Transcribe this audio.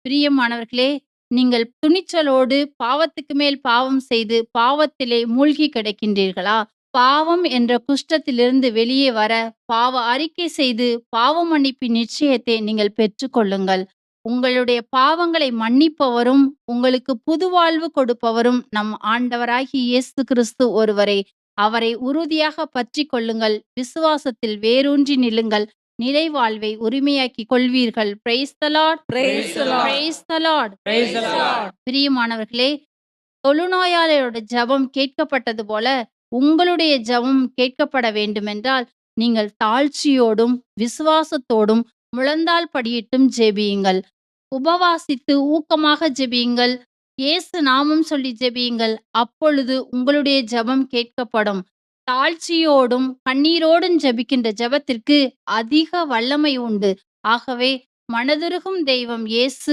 பிரியமானவர்களே, நீங்கள் துணிச்சலோடு பாவத்துக்கு மேல் பாவம் செய்து பாவத்திலே மூழ்கி கிடக்கின்றீர்களா? பாவம் என்ற குஷ்டத்திலிருந்து வெளியே வர பாவ அறிக்கை செய்து பாவ மன்னிப்பின் நிச்சயத்தை நீங்கள் பெற்றுக்கொள்ளுங்கள். உங்களுடைய பாவங்களை மன்னிப்பவரும், உங்களுக்கு புது வாழ்வு கொடுப்பவரும் நம் ஆண்டவராகிய இயேசு கிறிஸ்து ஒருவரே. அவரை உறுதியாக பற்றிக் கொள்ளுங்கள். விசுவாசத்தில் வேரூன்றி நில்லுங்கள். நிலை வாழ்வை உரிமையாக்கிக் கொள்வீர்கள். Praise the Lord. Praise the Lord. Praise the Lord. Praise the Lord. பிரியமானவர்களே, தொழுநோயாளரோட ஜெபம் கேட்கப்பட்டது போல உங்களுடைய ஜெபம் கேட்கப்பட வேண்டுமென்றால் நீங்கள் தாழ்ச்சியோடும் விசுவாசத்தோடும் முழந்தாள் படியிட்டும் ஜெபியுங்கள். உபவாசித்து ஊக்கமாக ஜெபியுங்கள். இயேசு நாமம் சொல்லி ஜெபியுங்கள். அப்பொழுது உங்களுடைய ஜெபம் கேட்கப்படும். தாழ்ச்சியோடும் கண்ணீரோடும் ஜெபிக்கின்ற ஜெபத்திற்கு அதிக வல்லமை உண்டு. ஆகவே மனதுருகும் தெய்வம் இயேசு